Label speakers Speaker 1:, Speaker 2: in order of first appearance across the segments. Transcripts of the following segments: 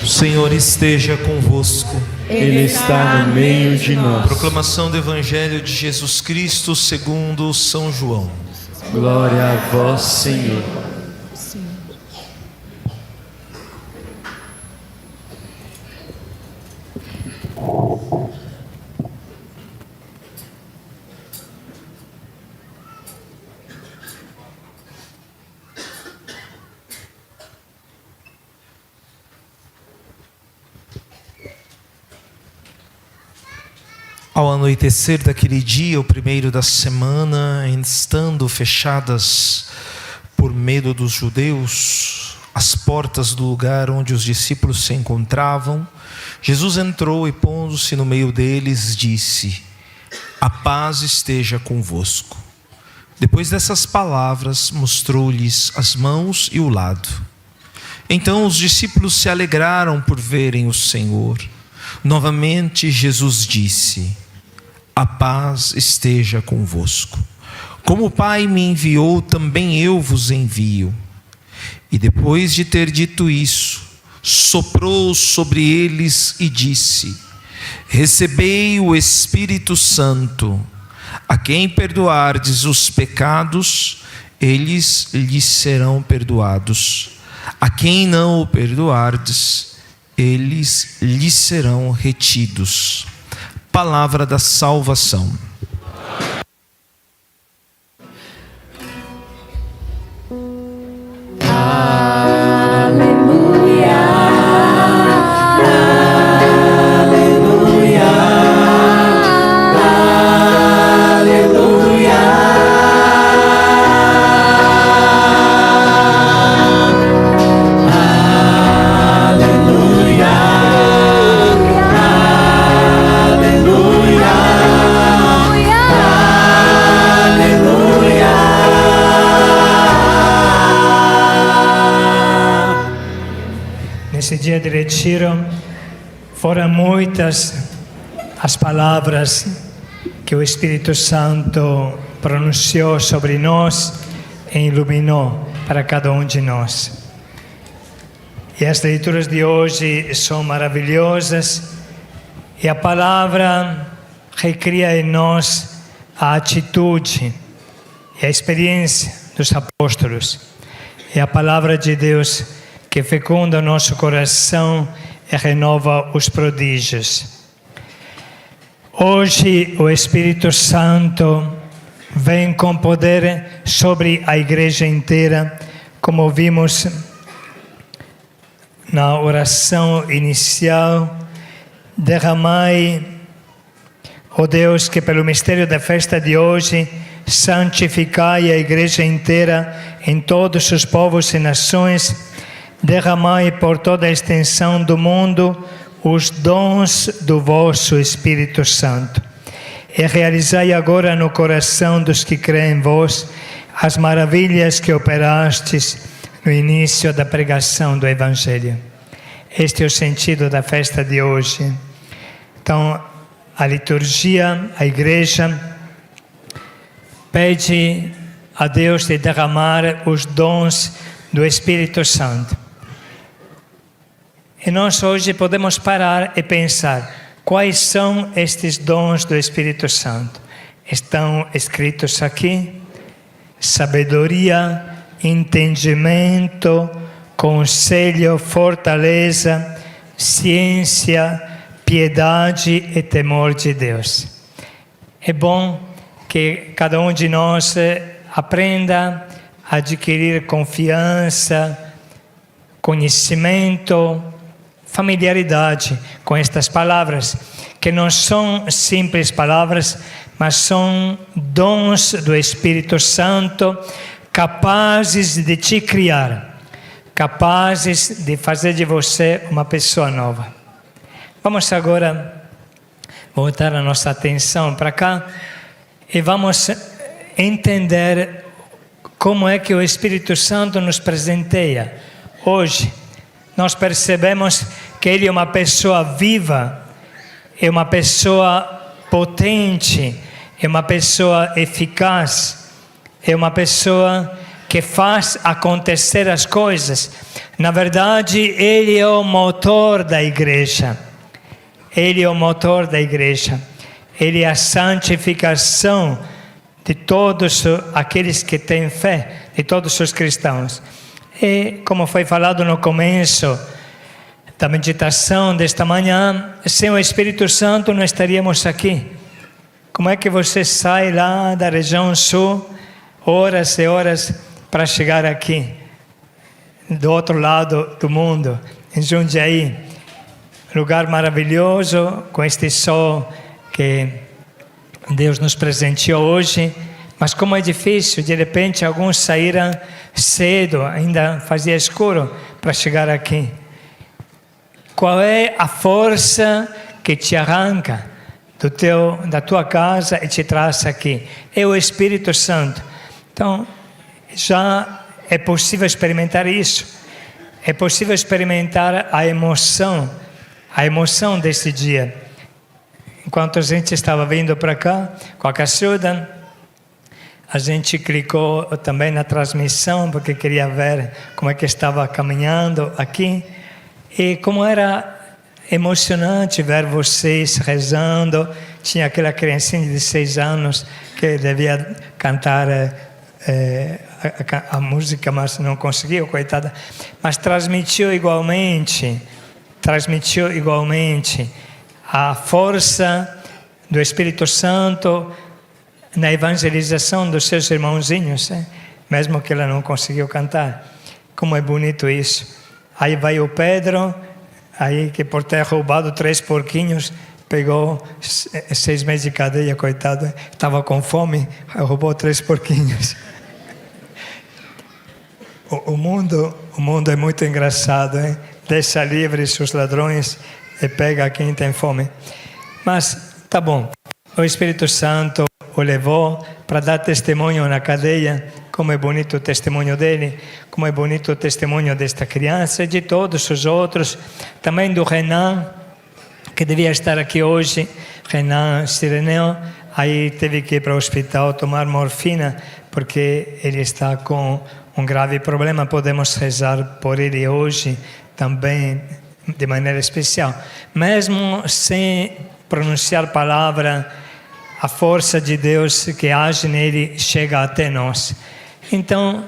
Speaker 1: O Senhor esteja convosco.
Speaker 2: Ele está no meio de nós.
Speaker 1: Proclamação do Evangelho de Jesus Cristo segundo São João.
Speaker 2: Glória a vós, Senhor.
Speaker 1: Ao anoitecer daquele dia, o primeiro da semana, estando fechadas por medo dos judeus as portas do lugar onde os discípulos se encontravam, Jesus entrou e, pondo-se no meio deles, disse: "A paz esteja convosco." Depois dessas palavras, mostrou-lhes as mãos e o lado. Então os discípulos se alegraram por verem o Senhor. Novamente Jesus disse: "A paz esteja convosco. Como o Pai me enviou, também eu vos envio." E depois de ter dito isso, soprou sobre eles e disse: "Recebei o Espírito Santo. A quem perdoardes os pecados, eles lhes serão perdoados. A quem não o perdoardes, eles lhes serão retidos." Palavra da salvação.
Speaker 3: Nesse dia de retiro, foram muitas as palavras que o Espírito Santo pronunciou sobre nós e iluminou para cada um de nós. E as leituras de hoje são maravilhosas e a palavra recria em nós a atitude e a experiência dos apóstolos. É a palavra de Deus que fecunda o nosso coração e renova os prodígios. Hoje o Espírito Santo vem com poder sobre a igreja inteira, como vimos na oração inicial. Derramai, ó Deus, que pelo mistério da festa de hoje santificai a igreja inteira em todos os povos e nações. Derramai por toda a extensão do mundo os dons do vosso Espírito Santo. E realizai agora no coração dos que creem em vós as maravilhas que operastes no início da pregação do Evangelho. Este é o sentido da festa de hoje. Então, a liturgia, a igreja, pede a Deus de derramar os dons do Espírito Santo. E nós hoje podemos parar e pensar: quais são estes dons do Espírito Santo? Estão escritos aqui: sabedoria, entendimento, conselho, fortaleza, ciência, piedade e temor de Deus. É bom que cada um de nós aprenda a adquirir confiança, conhecimento, familiaridade com estas palavras, que não são simples palavras, mas são dons do Espírito Santo, capazes de te criar, capazes de fazer de você uma pessoa nova. Vamos agora voltar a nossa atenção para cá e vamos entender como é que o Espírito Santo nos presenteia hoje. Nós percebemos que Ele é uma pessoa viva, é uma pessoa potente, é uma pessoa eficaz, é uma pessoa que faz acontecer as coisas. Na verdade, Ele é o motor da igreja. Ele é o motor da igreja. Ele é a santificação de todos aqueles que têm fé, de todos os cristãos. E, como foi falado no começo da meditação desta manhã, sem o Espírito Santo não estaríamos aqui. Como é que você sai lá da região sul, horas e horas, para chegar aqui, do outro lado do mundo, em Jundiaí? Lugar maravilhoso, com este sol que Deus nos presenteou hoje, mas como é difícil, de repente alguns saíram cedo, ainda fazia escuro, para chegar aqui. Qual é a força que te arranca da tua casa e te traz aqui? É o Espírito Santo. Então, já é possível experimentar isso. É possível experimentar a emoção desse dia. Enquanto a gente estava vindo para cá, com a caçuda, a gente clicou também na transmissão, porque queria ver como é que estava caminhando aqui. E como era emocionante ver vocês rezando. Tinha aquela criancinha de 6 anos que devia cantar a música, mas não conseguiu, coitada. Mas transmitiu igualmente a força do Espírito Santo na evangelização dos seus irmãozinhos, mesmo que ela não conseguiu cantar. Como é bonito isso. Aí vai o Pedro, aí que por ter roubado 3 porquinhos, pegou 6 meses de cadeia, coitado, estava com fome, roubou 3 porquinhos. O mundo é muito engraçado, hein? Deixa livres os ladrões e pega quem tem fome. Mas tá bom, o Espírito Santo o levou para dar testemunho na cadeia. Como é bonito o testemunho dele, como é bonito o testemunho desta criança e de todos os outros, também do Renan, que devia estar aqui hoje, Renan Sireneu, aí teve que ir para o hospital tomar morfina, porque ele está com um grave problema. Podemos rezar por ele hoje também, de maneira especial. Mesmo sem pronunciar palavra, a força de Deus que age nele chega até nós. Então,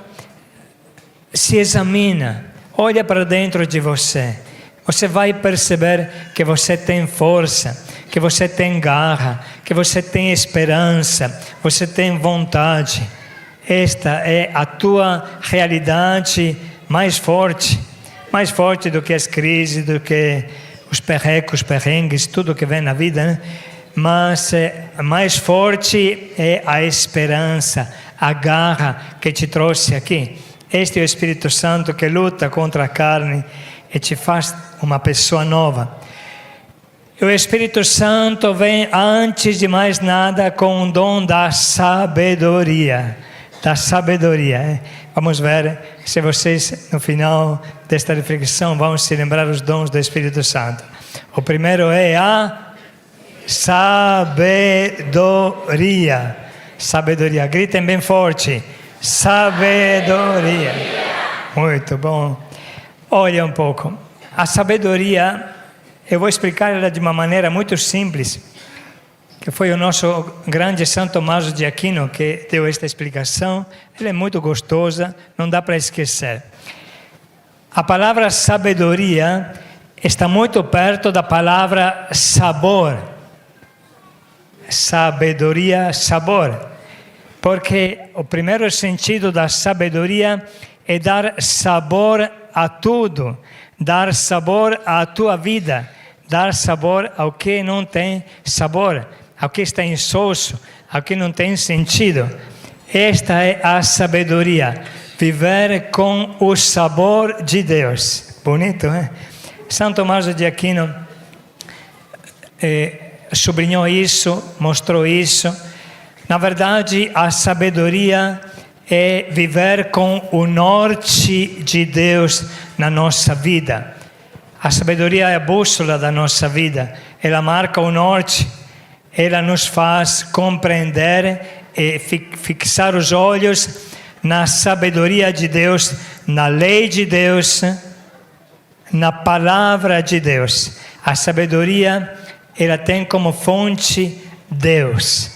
Speaker 3: se examina, olha para dentro de você. Você vai perceber que você tem força, que você tem garra, que você tem esperança, você tem vontade. Esta é a tua realidade mais forte do que as crises, do que os perrengues, tudo que vem na vida, né? Mas mais forte é a esperança, a garra que te trouxe aqui. Este é o Espírito Santo que luta contra a carne e te faz uma pessoa nova. E o Espírito Santo vem, antes de mais nada, com o dom da sabedoria. Vamos ver se vocês, no final desta reflexão, vão se lembrar os dons do Espírito Santo. O primeiro é a sabedoria. Gritem bem forte. Sabedoria. Muito bom. Olha um pouco. A sabedoria, eu vou explicar ela de uma maneira muito simples, que foi o nosso grande São Tomás de Aquino que deu esta explicação. Ela é muito gostosa, não dá para esquecer. A palavra sabedoria está muito perto da palavra sabor. Sabedoria, sabor. Porque o primeiro sentido da sabedoria é dar sabor a tudo, dar sabor à tua vida, dar sabor ao que não tem sabor, ao que está insosso, ao que não tem sentido. Esta é a sabedoria, viver com o sabor de Deus. Bonito, hein? São Tomás de Aquino sublinhou isso, mostrou isso. Na verdade, a sabedoria é viver com o norte de Deus na nossa vida. A sabedoria é a bússola da nossa vida. Ela marca o norte. Ela nos faz compreender e fixar os olhos na sabedoria de Deus, na lei de Deus, na palavra de Deus. A sabedoria, ela tem como fonte Deus.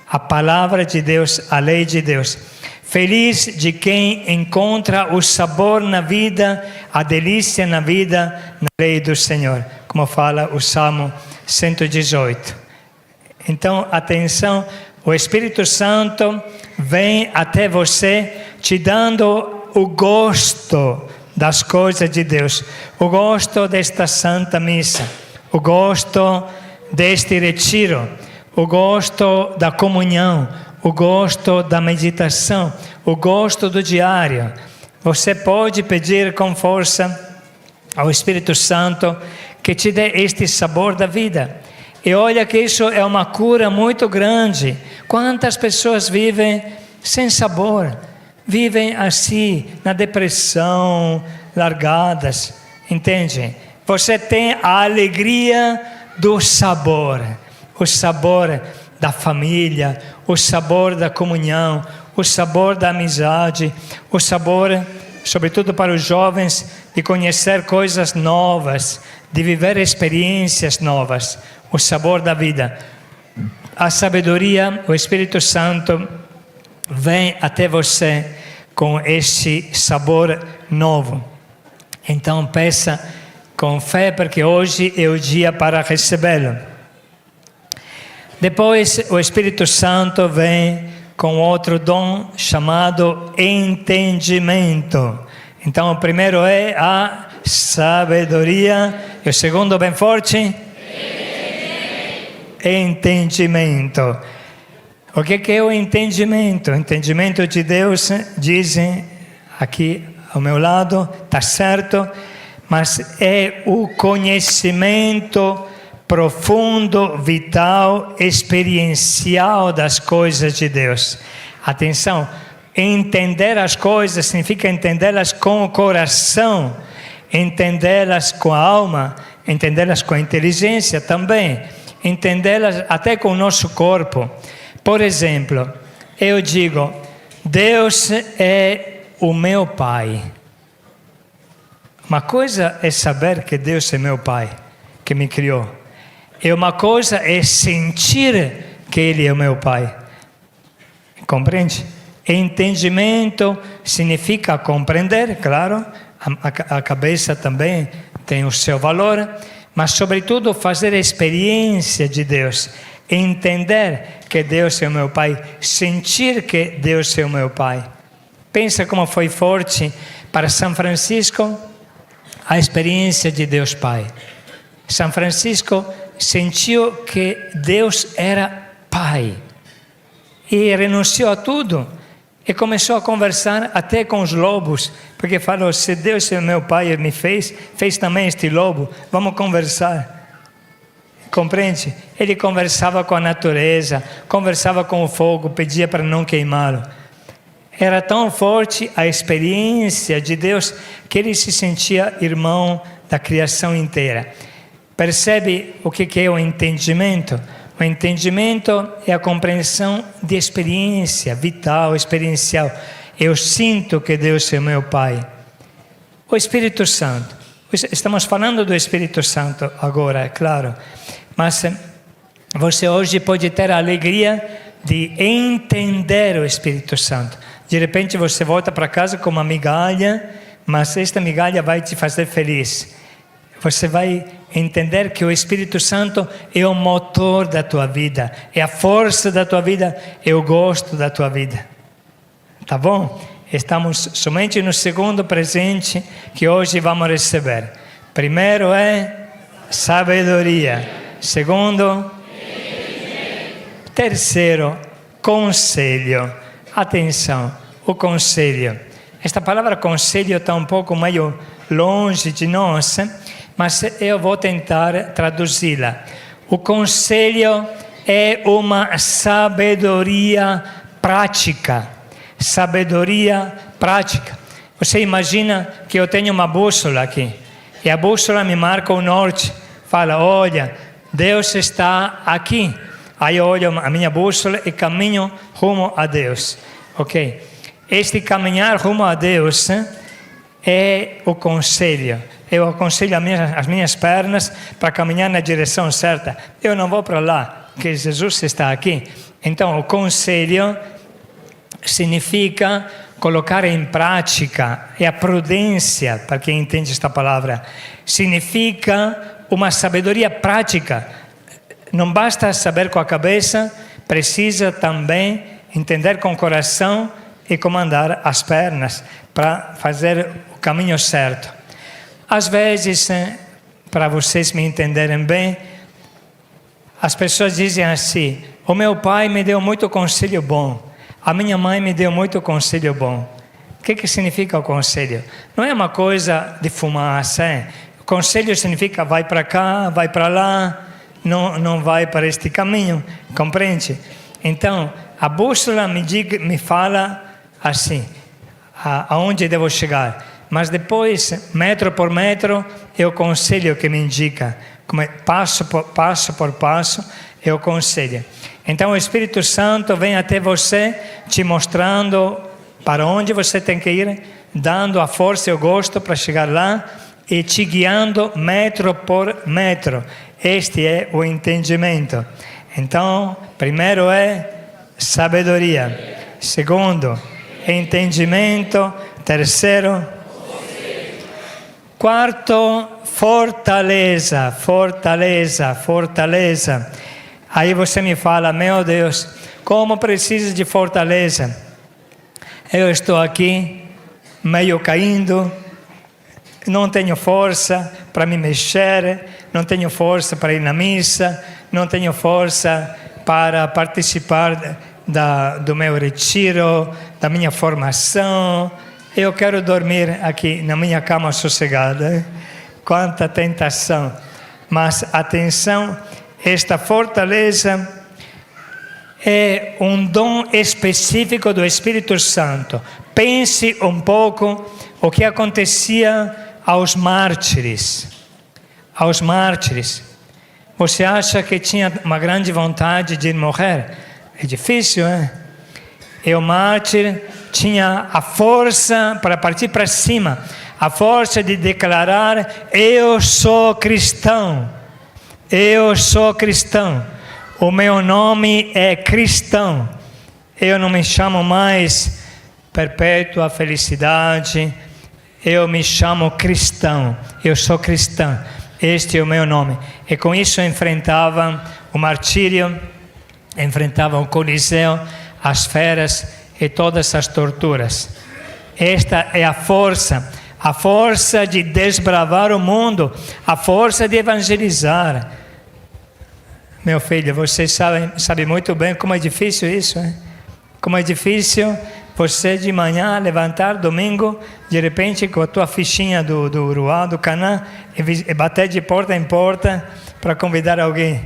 Speaker 3: A palavra de Deus, a lei de Deus. Feliz de quem encontra o sabor na vida, a delícia na vida, na lei do Senhor, como fala o Salmo 118. Então, atenção, o Espírito Santo vem até você te dando o gosto das coisas de Deus, o gosto desta Santa Missa, o gosto deste retiro, o gosto da comunhão, o gosto da meditação, o gosto do diário. Você pode pedir com força ao Espírito Santo que te dê este sabor da vida. E olha que isso é uma cura muito grande. Quantas pessoas vivem sem sabor? Vivem assim, na depressão, largadas. Entende? Você tem a alegria do sabor. O sabor da família, o sabor da comunhão, o sabor da amizade, o sabor, sobretudo para os jovens, de conhecer coisas novas, de viver experiências novas, o sabor da vida. A sabedoria, o Espírito Santo vem até você com este sabor novo. Então peça com fé, porque hoje é o dia para recebê-lo. Depois o Espírito Santo vem com outro dom chamado entendimento. Então o primeiro é a sabedoria e o segundo bem forte? Entendimento. O que é o entendimento? O entendimento de Deus, dizem aqui ao meu lado, está certo, mas é o conhecimento profundo, vital, experiencial das coisas de Deus. Atenção, entender as coisas significa entendê-las com o coração, entendê-las com a alma, entendê-las com a inteligência também, entendê-las até com o nosso corpo. Por exemplo, eu digo, Deus é o meu Pai. Uma coisa é saber que Deus é meu Pai, que me criou. E uma coisa é sentir que Ele é o meu Pai. Compreende? Entendimento significa compreender, claro. A cabeça também tem o seu valor. Mas, sobretudo, fazer a experiência de Deus. Entender que Deus é o meu Pai. Sentir que Deus é o meu Pai. Pensa como foi forte para São Francisco a experiência de Deus Pai. São Francisco sentiu que Deus era Pai e renunciou a tudo e começou a conversar até com os lobos, porque falou, se Deus é meu Pai e me fez também este lobo, vamos conversar. Compreende? Ele conversava com a natureza, conversava com o fogo, pedia para não queimá-lo. Era tão forte a experiência de Deus que ele se sentia irmão da criação inteira. Percebe o que é o entendimento? O entendimento é a compreensão de experiência vital, experiencial. Eu sinto que Deus é meu Pai. O Espírito Santo. Estamos falando do Espírito Santo agora, é claro. Mas você hoje pode ter a alegria de entender o Espírito Santo. De repente você volta para casa com uma migalha, mas esta migalha vai te fazer feliz. Você vai entender que o Espírito Santo é o motor da tua vida, é a força da tua vida, é o gosto da tua vida. Tá bom? Estamos somente no segundo presente que hoje vamos receber. Primeiro é sabedoria. Segundo, terceiro, conselho. Atenção, o conselho. Esta palavra conselho está um pouco meio longe de nós, mas eu vou tentar traduzi-la. O conselho é uma sabedoria prática. Sabedoria prática. Você imagina que eu tenho uma bússola aqui, e a bússola me marca o norte. Fala, olha, Deus está aqui. Aí eu olho a minha bússola e caminho rumo a Deus. Ok? Este caminhar rumo a Deus é o conselho. Eu aconselho as minhas pernas para caminhar na direção certa. Eu não vou para lá, porque Jesus está aqui. Então, o conselho significa colocar em prática. É a prudência, para quem entende esta palavra. Significa uma sabedoria prática. Não basta saber com a cabeça, precisa também entender com o coração e comandar as pernas para fazer o caminho certo. Às vezes, para vocês me entenderem bem, as pessoas dizem assim: o meu pai me deu muito conselho bom, a minha mãe me deu muito conselho bom. O que significa o conselho? Não é uma coisa de fumaça. O conselho significa vai para cá, vai para lá, não vai para este caminho, compreende? Então, a bússola me fala assim, aonde devo chegar. Mas depois, metro por metro, é o conselho que me indica. Como passo por passo, é o conselho. Então o Espírito Santo vem até você, te mostrando para onde você tem que ir, dando a força e o gosto para chegar lá e te guiando metro por metro. Este é o entendimento. Então, primeiro é sabedoria. Segundo, entendimento. Terceiro, quarto, fortaleza. Aí você me fala: meu Deus, como preciso de fortaleza? Eu estou aqui, meio caindo, não tenho força para me mexer, não tenho força para ir na missa, não tenho força para participar do meu retiro, da minha formação. Eu quero dormir aqui na minha cama sossegada. Quanta tentação. Mas atenção, esta fortaleza é um dom específico do Espírito Santo. Pense um pouco o que acontecia aos mártires. Você acha que tinha uma grande vontade de morrer? É difícil, hein? E o mártir tinha a força para partir para cima, a força de declarar: eu sou cristão, o meu nome é cristão, eu não me chamo mais perpétua felicidade, eu me chamo cristão, eu sou cristão, este é o meu nome. E com isso enfrentavam o martírio, enfrentavam o Coliseu, as feras e todas as torturas. Esta é a força de desbravar o mundo, a força de evangelizar. Meu filho, vocês sabem muito bem como é difícil isso, hein? Como é difícil você de manhã levantar domingo, de repente com a tua fichinha do Uruá, do Caná, e bater de porta em porta para convidar alguém.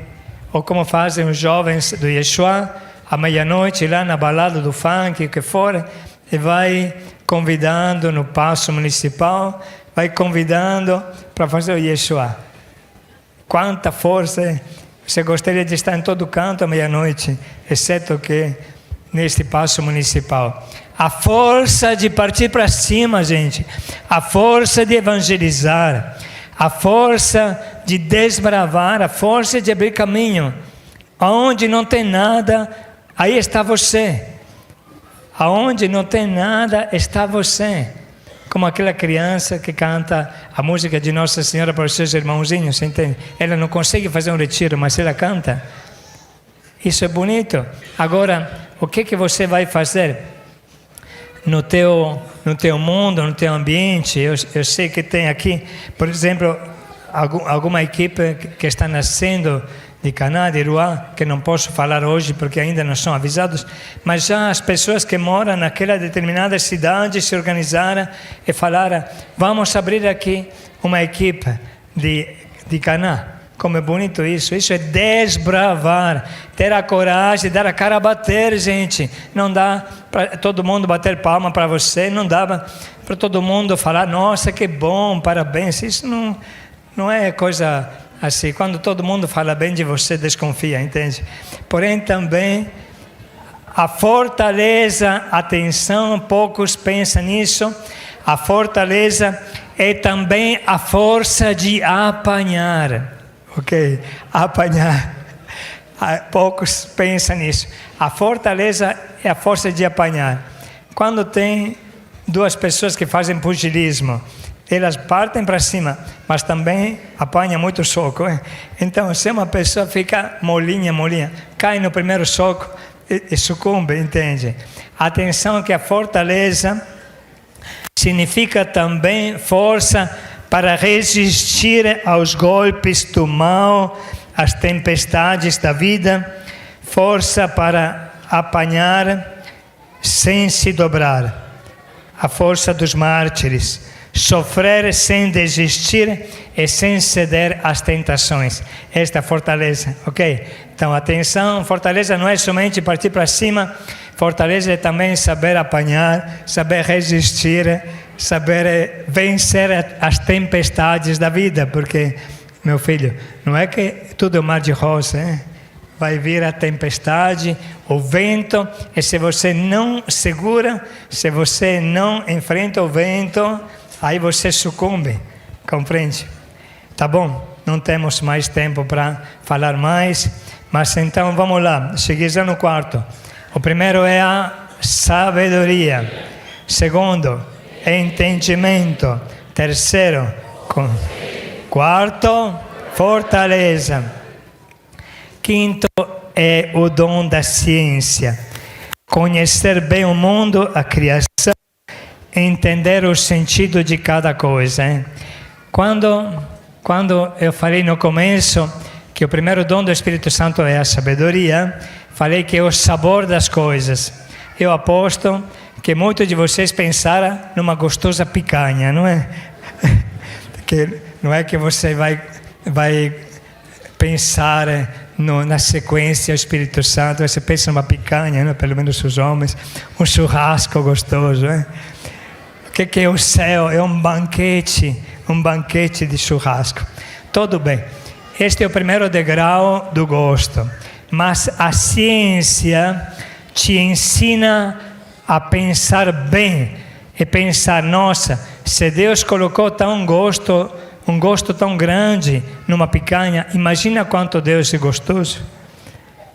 Speaker 3: Ou como fazem os jovens do Yeshua, à meia-noite, lá na balada do funk, o que for, e vai convidando no paço municipal, vai convidando para fazer o Yeshua. Quanta força, hein? Você gostaria de estar em todo canto à meia-noite, exceto que neste paço municipal. A força de partir para cima, gente. A força de evangelizar. A força de desbravar. A força de abrir caminho. Aonde não tem nada, aí está você. Aonde não tem nada, está você. Como aquela criança que canta a música de Nossa Senhora para os seus irmãozinhos, entende? Ela não consegue fazer um retiro, mas ela canta. Isso é bonito. Agora, o que você vai fazer no teu mundo, no teu ambiente? Eu sei que tem aqui, por exemplo, alguma equipe que está nascendo de Caná, de Uruá, que não posso falar hoje porque ainda não são avisados, mas já as pessoas que moram naquela determinada cidade se organizaram e falaram: vamos abrir aqui uma equipe de Caná. Como é bonito isso. Isso é desbravar, ter a coragem, dar a cara a bater, gente. Não dá para todo mundo bater palma para você, não dá para todo mundo falar: nossa, que bom, parabéns. Isso não é coisa assim. Quando todo mundo fala bem de você, desconfia, entende? Porém, também a fortaleza, atenção, poucos pensam nisso, a fortaleza é também a força de apanhar, ok? Apanhar, poucos pensam nisso. A fortaleza é a força de apanhar. Quando tem duas pessoas que fazem pugilismo, elas partem para cima, mas também apanham muito soco. Então, se uma pessoa fica molinha, cai no primeiro soco e sucumbe, entende? Atenção que a fortaleza significa também força para resistir aos golpes do mal, às tempestades da vida, força para apanhar sem se dobrar. A força dos mártires. Sofrer sem desistir e sem ceder às tentações. Esta é a fortaleza, ok? Então, atenção, fortaleza não é somente partir para cima, fortaleza é também saber apanhar, saber resistir, saber vencer as tempestades da vida, porque, meu filho, não é que tudo é mar de rosa, hein? Vai vir a tempestade, o vento, e se você não segura, se você não enfrenta o vento, aí você sucumbe, compreende? Tá bom, não temos mais tempo para falar mais, mas então vamos lá, seguir no quarto. O primeiro é a sabedoria, segundo, entendimento, terceiro, quarto, fortaleza, quinto é o dom da ciência, conhecer bem o mundo, a criação, entender o sentido de cada coisa. Hein? Quando eu falei no começo que o primeiro dom do Espírito Santo é a sabedoria, falei que é o sabor das coisas. Eu aposto que muitos de vocês pensaram numa gostosa picanha, não é? Que não é que você vai pensar na sequência do Espírito Santo, você pensa numa picanha, né? Pelo menos os homens, um churrasco gostoso, né? O que é o céu? É um banquete de churrasco. Tudo bem, este é o primeiro degrau do gosto, mas a ciência te ensina a pensar bem e pensar, nossa, se Deus colocou um gosto tão grande numa picanha, imagina quanto Deus é gostoso.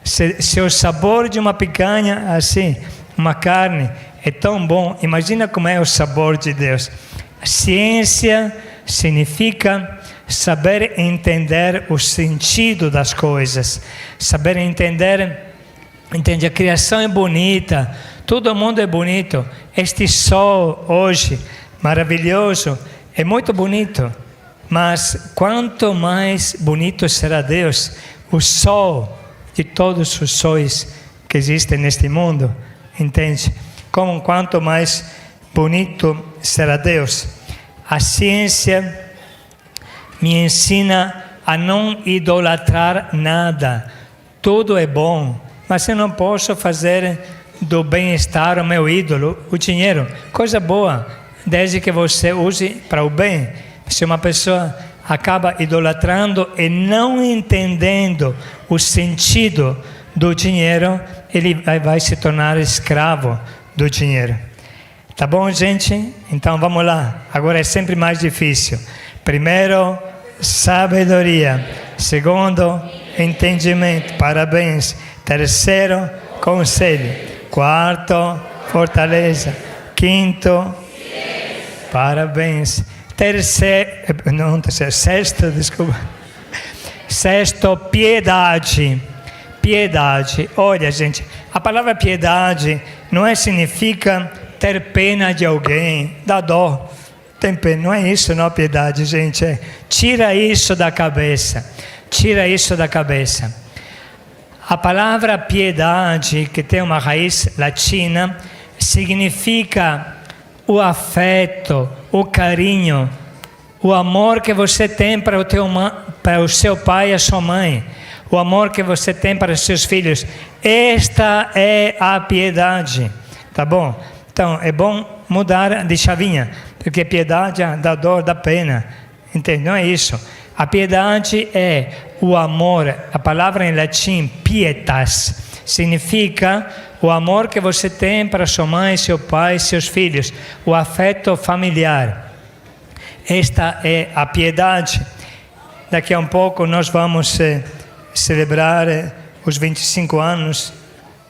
Speaker 3: Se o sabor de uma picanha, assim, uma carne, é tão bom, imagina como é o sabor de Deus. A ciência significa saber entender o sentido das coisas, saber entender, entende, a criação é bonita, todo mundo é bonito, este sol hoje, maravilhoso, é muito bonito, mas quanto mais bonito será Deus, o sol de todos os sóis que existem neste mundo, entende? Como quanto mais bonito será Deus. A ciência me ensina a não idolatrar nada. Tudo é bom, mas eu não posso fazer do bem-estar o meu ídolo, o dinheiro. Coisa boa, desde que você use para o bem. Se uma pessoa acaba idolatrando e não entendendo o sentido do dinheiro, ele vai se tornar escravo do dinheiro. Tá bom, gente? Então vamos lá. Agora é sempre mais difícil. Primeiro, sabedoria. Segundo, entendimento. Parabéns. Terceiro, conselho. Quarto, fortaleza. Quinto, parabéns. Sexto, piedade. Piedade. Olha, gente, a palavra piedade não significa ter pena de alguém, dar dó. Tem pena, não é isso, não, piedade, gente. Tira isso da cabeça. Tira isso da cabeça. A palavra piedade, que tem uma raiz latina, significa o afeto, o carinho, o amor que você tem para o seu pai e a sua mãe, o amor que você tem para os seus filhos. Esta é a piedade, tá bom? Então, é bom mudar de chavinha, porque piedade dá dor, dá pena, entende? Não é isso. A piedade é o amor. A palavra em latim, pietas, significa o amor que você tem para sua mãe, seu pai, seus filhos, o afeto familiar. Esta é a piedade. Daqui a um pouco nós vamos celebrar os 25 anos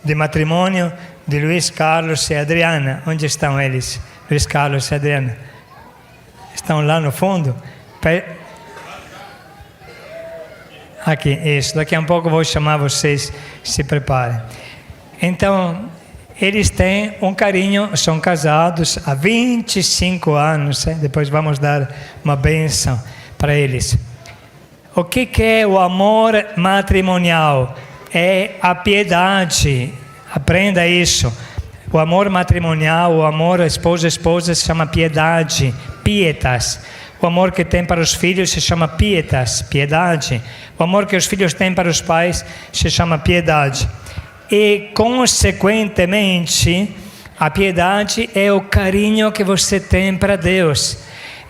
Speaker 3: de matrimônio de Luiz Carlos e Adriana. Onde estão eles? Luiz Carlos e Adriana. Estão lá no fundo? Aqui, isso. Daqui a um pouco eu vou chamar vocês, se preparem. Então, eles têm um carinho, são casados há 25 anos. Depois vamos dar uma bênção para eles. O que é o amor matrimonial? É a piedade. Aprenda isso. O amor matrimonial, o amor esposa se chama piedade, pietas. O amor que tem para os filhos se chama pietas, piedade. O amor que os filhos têm para os pais se chama piedade. E, consequentemente, a piedade é o carinho que você tem para Deus.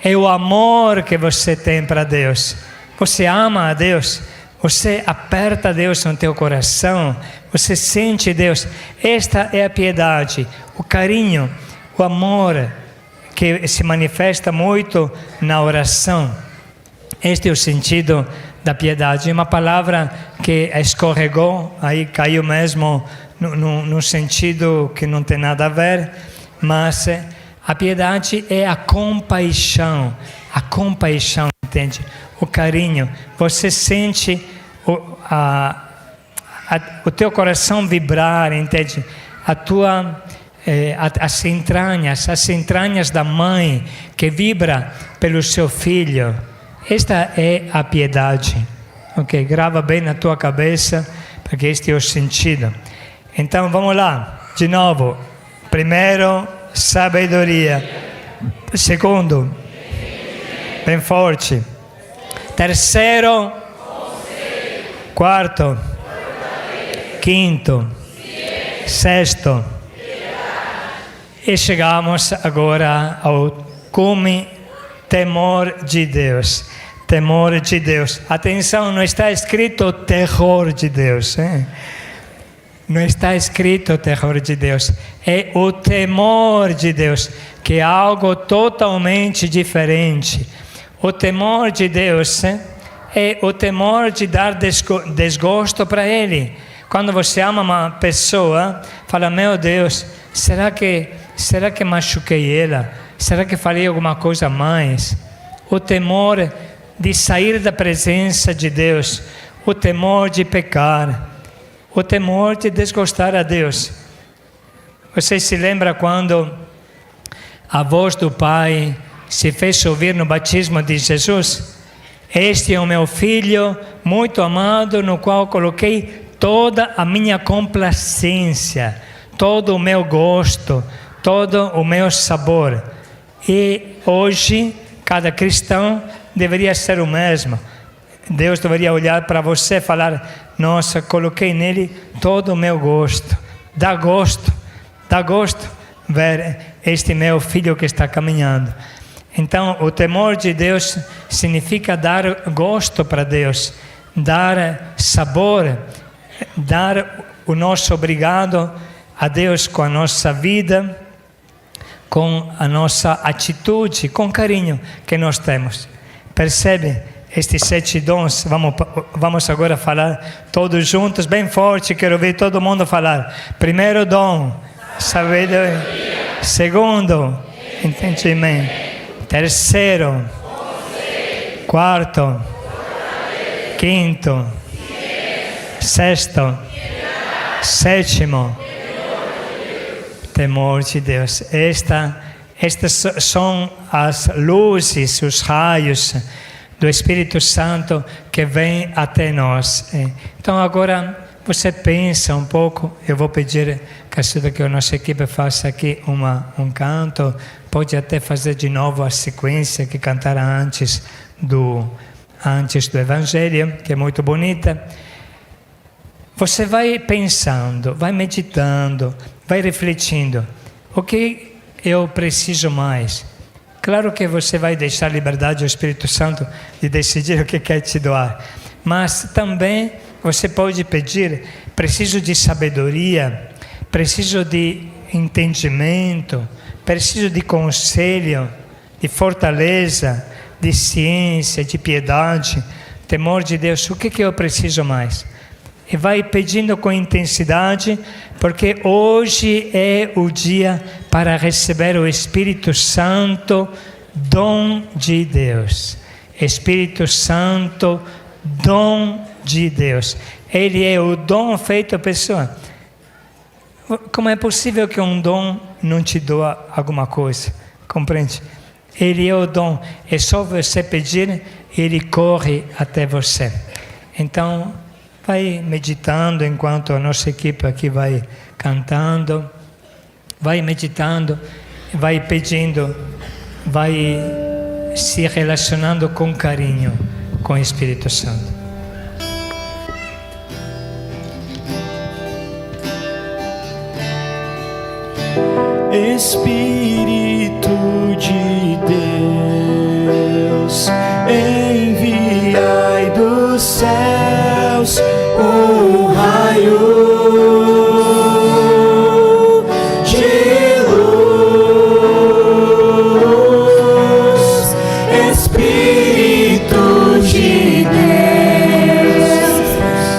Speaker 3: É o amor que você tem para Deus. Você ama a Deus. Você aperta Deus no teu coração. Você sente Deus. Esta é a piedade. O carinho, o amor que se manifesta muito na oração. Este é o sentido da piedade. É uma palavra que escorregou, aí caiu mesmo no sentido que não tem nada a ver, mas a piedade é a compaixão, entende? O carinho. Você sente o teu coração vibrar, entende? As entranhas da mãe que vibra pelo seu filho. Esta é a piedade. Ok? Grava bem na tua cabeça, porque este é o sentido. Então vamos lá, de novo. Primeiro, sabedoria. Segundo, bem forte. Terceiro, quarto, quinto, sexto. E chegamos agora ao cume, temor de Deus. Temor de Deus. Atenção, não está escrito terror de Deus. Não está escrito terror de Deus. É o temor de Deus, que é algo totalmente diferente. O temor de Deus é o temor de dar desgosto para Ele. Quando você ama uma pessoa, fala, meu Deus, será que machuquei ela? Será que falei alguma coisa a mais? O temor de sair da presença de Deus, o temor de pecar, o temor de desgostar a Deus. Você se lembra quando a voz do Pai se fez ouvir no batismo de Jesus? Este é o meu filho muito amado, no qual coloquei toda a minha complacência, todo o meu gosto, todo o meu sabor. E hoje, cada cristão deveria ser o mesmo. Deus deveria olhar para você e falar, nossa, coloquei nele todo o meu gosto. Dá gosto ver este meu filho que está caminhando. Então, o temor de Deus significa dar gosto para Deus, dar sabor, dar o nosso obrigado a Deus com a nossa vida, com a nossa atitude, com o carinho que nós temos. Percebe estes 7 dons? Vamos agora falar todos juntos, bem forte, quero ver todo mundo falar. Primeiro dom, sabedoria. Segundo, entendimento. Terceiro, quarto, quinto, sexto, sétimo, temor de Deus. Estas são as luzes, os raios do Espírito Santo que vêm até nós. Então agora você pensa um pouco, eu vou pedir que a nossa equipe faça aqui um canto, pode até fazer de novo a sequência que cantaram antes do Evangelho, que é muito bonita. Você vai pensando, vai meditando, vai refletindo, o que eu preciso mais? Claro que você vai deixar a liberdade ao Espírito Santo de decidir o que quer te doar, mas também você pode pedir, preciso de sabedoria, preciso de entendimento, preciso de conselho, de fortaleza, de ciência, de piedade, temor de Deus. O que eu preciso mais? E vai pedindo com intensidade, porque hoje é o dia para receber o Espírito Santo, dom de Deus. Espírito Santo, dom de Deus. Ele é o dom feito à pessoa. Como é possível que um dom não te doa alguma coisa? Compreende? Ele é o dom. É só você pedir, ele corre até você. Então, vai meditando enquanto a nossa equipe aqui vai cantando. Vai meditando, vai pedindo, vai se relacionando com carinho com o Espírito Santo.
Speaker 2: Espírito de Deus, enviai dos céus um raio de luz. Espírito de Deus,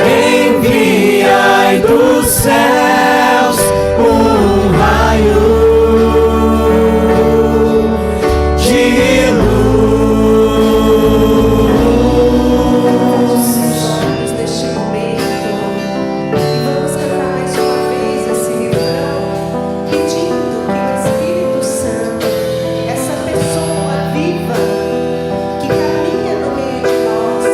Speaker 2: enviai dos céus um raio de luz.
Speaker 4: Neste momento, e vamos cantar mais uma vez esse refrão, pedindo que o Espírito Santo, essa pessoa viva que caminha no meio de nós,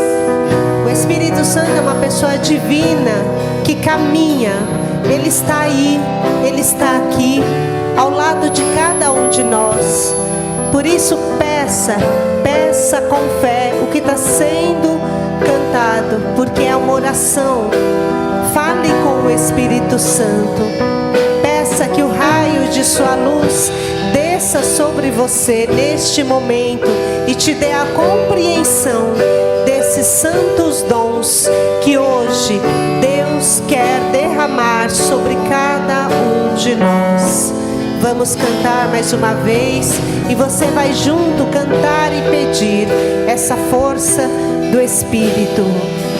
Speaker 4: o Espírito Santo é uma pessoa divina que caminha. Ele está aí, Ele está aqui, ao lado de cada um de nós. Por isso, peça com fé o que está sendo cantado, porque é uma oração. Fale com o Espírito Santo. Peça que o raio de sua luz desça sobre você neste momento e te dê a compreensão desses santos dons que hoje Deus quer derramar sobre cada um de nós. Vamos cantar mais uma vez e você vai junto cantar e pedir essa força do Espírito.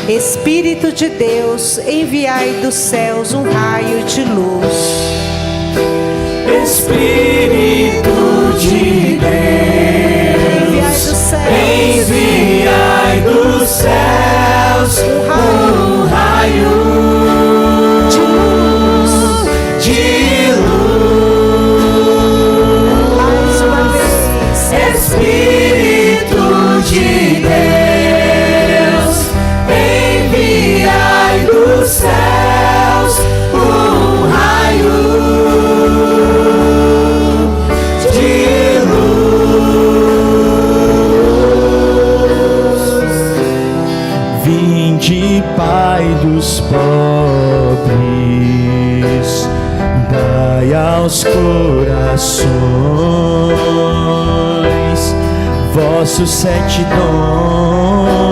Speaker 4: Espírito de Deus, enviai dos céus um raio de luz.
Speaker 2: Espírito de Deus, enviai dos céus um raio de luz, de luz.
Speaker 4: Mais uma vez.
Speaker 2: Espírito de Deus, enviai dos céus um raio de luz. Vinde, Pai dos pobres, dai aos corações vossos 7 dons.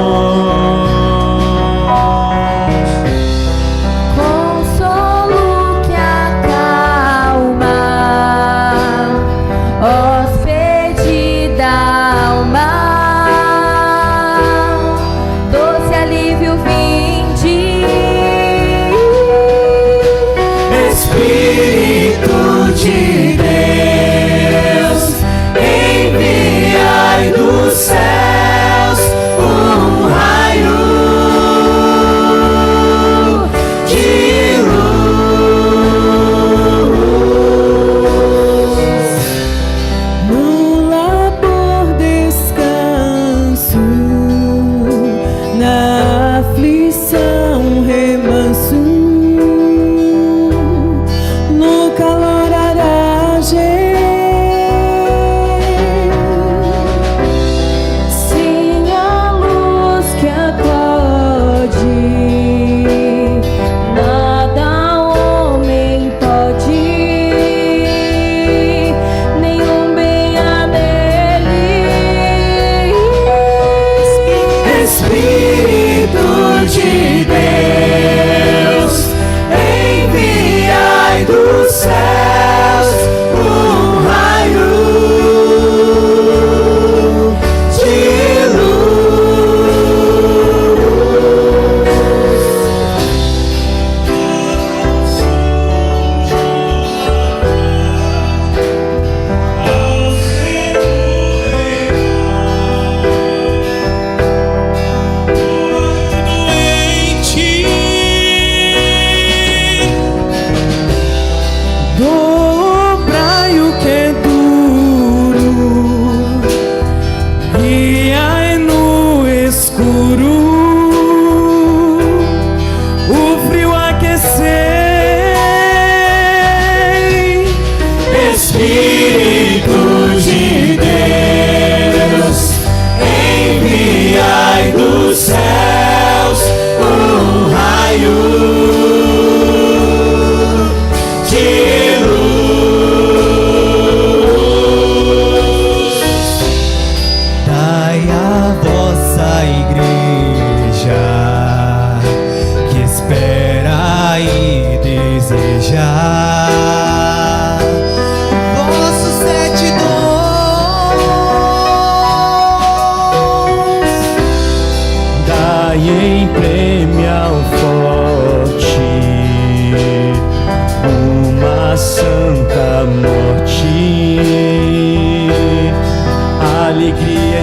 Speaker 5: Consolo que acalma, hóspede da alma, doce alívio vinde.
Speaker 2: Espírito de Deus, enviai dos céus um raio de luz. No labor descanso, na aflição remanso, no calor aragem.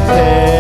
Speaker 6: eterna.